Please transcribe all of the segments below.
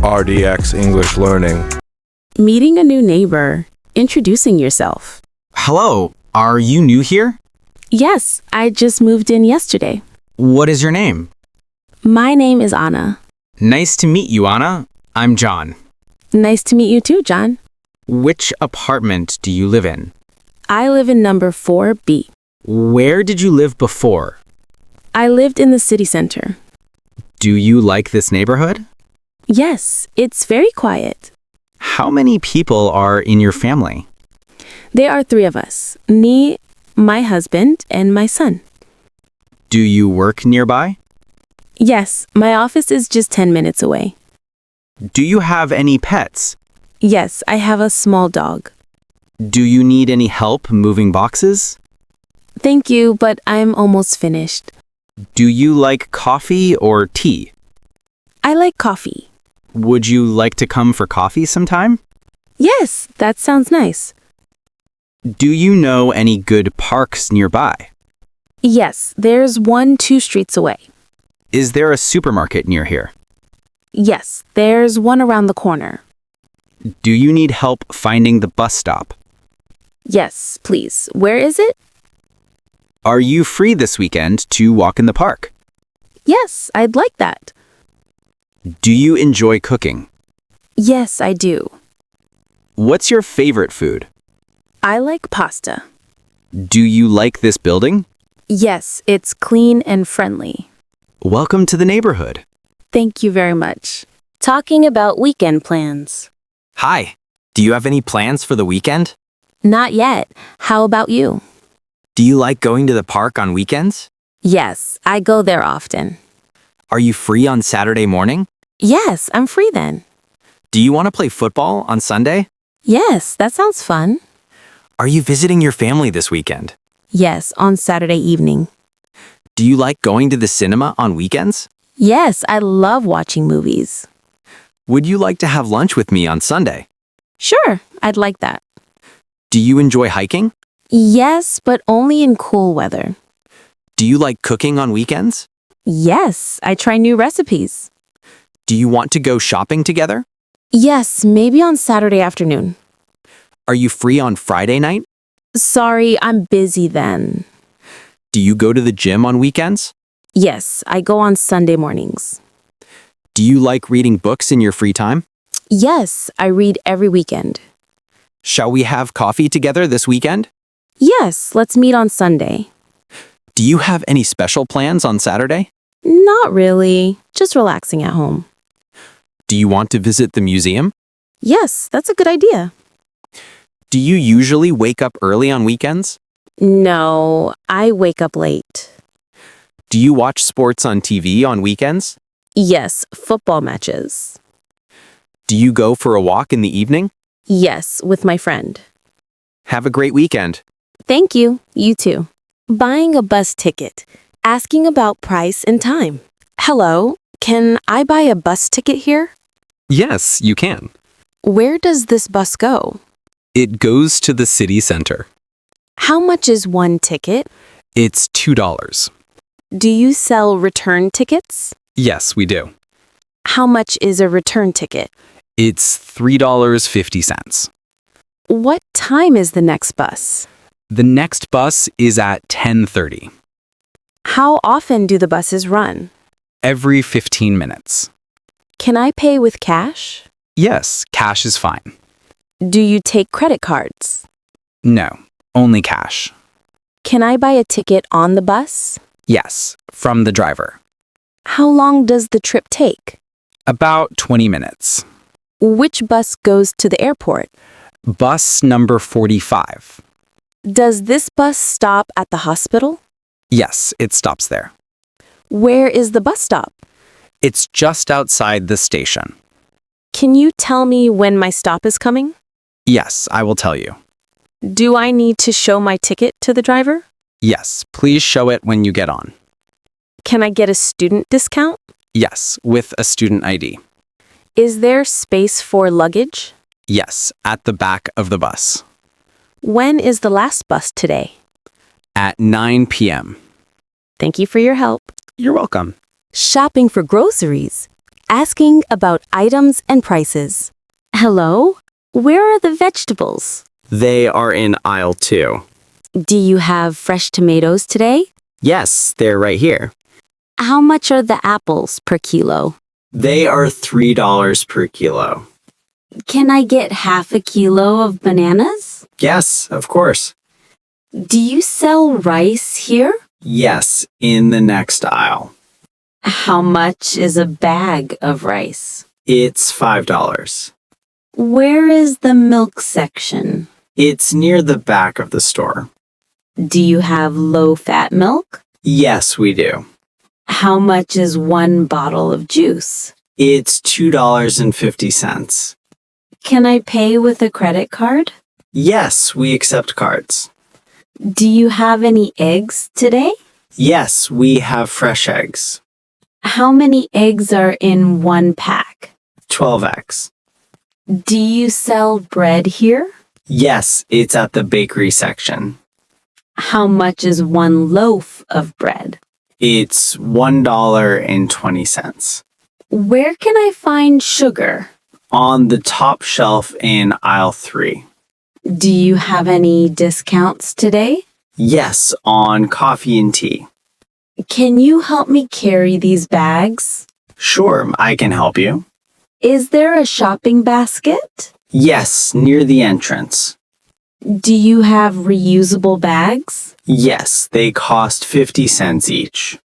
RDX English Learning. Meeting a new neighbor. Introducing yourself. Hello, are you new here? Yes, I just moved in yesterday. What is your name? My name is Anna. Nice to meet you, Anna. I'm John. Nice to meet you too, John. Which apartment do you live in? I live in number 4B. Where did you live before? I lived in the city center. Do you like this neighborhood? Yes, it's very quiet. How many people are in your family? There are 3 of us. Me, my husband, and my son. Do you work nearby? Yes, my office is just 10 minutes away. Do you have any pets? Yes, I have a small dog. Do you need any help moving boxes? Thank you, but I'm almost finished. Do you like coffee or tea? I like coffee. Would you like to come for coffee sometime? Yes, that sounds nice. Do you know any good parks nearby? Yes, there's one 2 streets away. Is there a supermarket near here? Yes, there's one around the corner. Do you need help finding the bus stop? Yes, please. Where is it? Are you free this weekend to walk in the park? Yes, I'd like that. Do you enjoy cooking? Yes, I do. What's your favorite food? I like pasta. Do you like this building? Yes, it's clean and friendly. Welcome to the neighborhood. Thank you very much. Talking about weekend plans. Hi. Do you have any plans for the weekend? Not yet. How about you? Do you like going to the park on weekends? Yes, I go there often. Are you free on Saturday morning? Yes, I'm free then. Do you want to play football on Sunday? Yes, that sounds fun. Are you visiting your family this weekend? Yes, on Saturday evening. Do you like going to the cinema on weekends? Yes, I love watching movies. Would you like to have lunch with me on Sunday? Sure, I'd like that. Do you enjoy hiking? Yes, but only in cool weather. Do you like cooking on weekends? Yes, I try new recipes. Do you want to go shopping together? Yes, maybe on Saturday afternoon. Are you free on Friday night? Sorry, I'm busy then. Do you go to the gym on weekends? Yes, I go on Sunday mornings. Do you like reading books in your free time? Yes, I read every weekend. Shall we have coffee together this weekend? Yes, let's meet on Sunday. Do you have any special plans on Saturday? Not really, just relaxing at home. Do you want to visit the museum? Yes, that's a good idea. Do you usually wake up early on weekends? No, I wake up late. Do you watch sports on TV on weekends? Yes, football matches. Do you go for a walk in the evening? Yes, with my friend. Have a great weekend. Thank you, you too. Buying a bus ticket. Asking about price and time. Hello, can I buy a bus ticket here? Yes, you can. Where does this bus go? It goes to the city center. How much is one ticket? It's $2. Do you sell return tickets? Yes, we do. How much is a return ticket? It's $3.50. What time is the next bus? The next bus is at 10:30. How often do the buses run? Every 15 minutes. Can I pay with cash? Yes, cash is fine. Do you take credit cards? No, only cash. Can I buy a ticket on the bus? Yes, from the driver. How long does the trip take? About 20 minutes. Which bus goes to the airport? Bus number 45. Does this bus stop at the hospital? Yes, it stops there. Where is the bus stop? It's just outside the station. Can you tell me when my stop is coming? Yes, I will tell you. Do I need to show my ticket to the driver? Yes, please show it when you get on. Can I get a student discount? Yes, with a student ID. Is there space for luggage? Yes, at the back of the bus. When is the last bus today? At 9 p.m. Thank you for your help. You're welcome. Shopping for groceries. asking about items and prices. Hello? Where are the vegetables? They are in aisle 2. Do you have fresh tomatoes today? Yes, they're right here. How much are the apples per kilo? They are $3 per kilo. Can I get half a kilo of bananas? Yes, of course. Do you sell rice here? Yes, in the next aisle. How much is a bag of rice? It's $5. Where is the milk section? It's near the back of the store. Do you have low-fat milk? Yes, we do. How much is one bottle of juice? It's $2.50. Can I pay with a credit card? Yes, we accept cards. Do you have any eggs today? Yes, we have fresh eggs. How many eggs are in one pack? 12 eggs. Do you sell bread here? Yes, it's at the bakery section. How much is one loaf of bread? It's $1.20. Where can I find sugar? On the top shelf in aisle 3. Do you have any discounts today? Yes, on coffee and tea. Can you help me carry these bags? Sure, I can help you. Is there a shopping basket? Yes, near the entrance. Do you have reusable bags? Yes, they cost 50 cents each.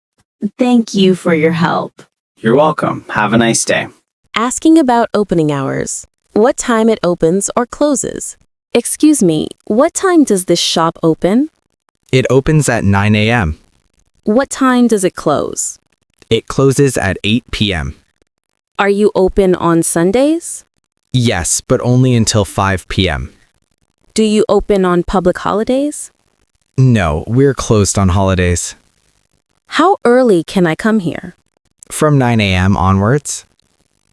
Thank you for your help. You're welcome. Have a nice day. Asking about opening hours. What time it opens or closes? Excuse me, what time does this shop open? It opens at 9 a.m. What time does it close? It closes at 8 p.m. Are you open on Sundays? Yes, but only until 5 p.m. Do you open on public holidays? No, we're closed on holidays. How early can I come here? From 9 a.m. onwards?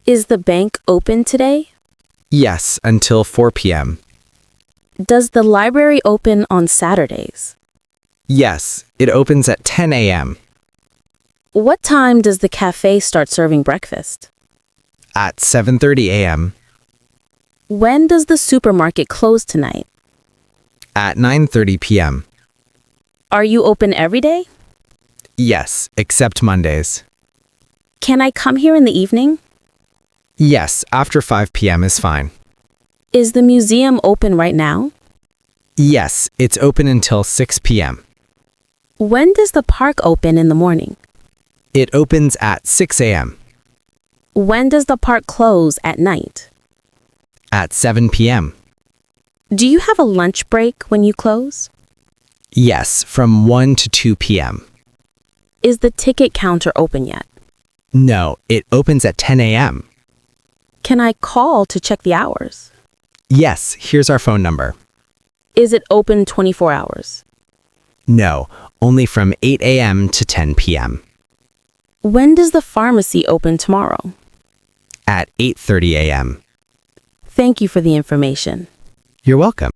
Is the bank open today? Yes, until 4 p.m. Does the library open on Saturdays? Yes, it opens at 10 a.m. What time does the cafe start serving breakfast? At 7:30 a.m. When does the supermarket close tonight? At 9:30 p.m. Are you open every day? Yes, except Mondays. Can I come here in the evening? Yes, after 5 p.m. is fine. Is the museum open right now? Yes, it's open until 6 p.m. When does the park open in the morning? It opens at 6 a.m. When does the park close at night? At 7 p.m. Do you have a lunch break when you close? Yes, from 1 to 2 p.m. Is the ticket counter open yet? No, it opens at 10 a.m. Can I call to check the hours? Yes, here's our phone number. Is it open 24 hours? No, only from 8 a.m. to 10 p.m. When does the pharmacy open tomorrow? At 8:30 a.m. Thank you for the information. You're welcome.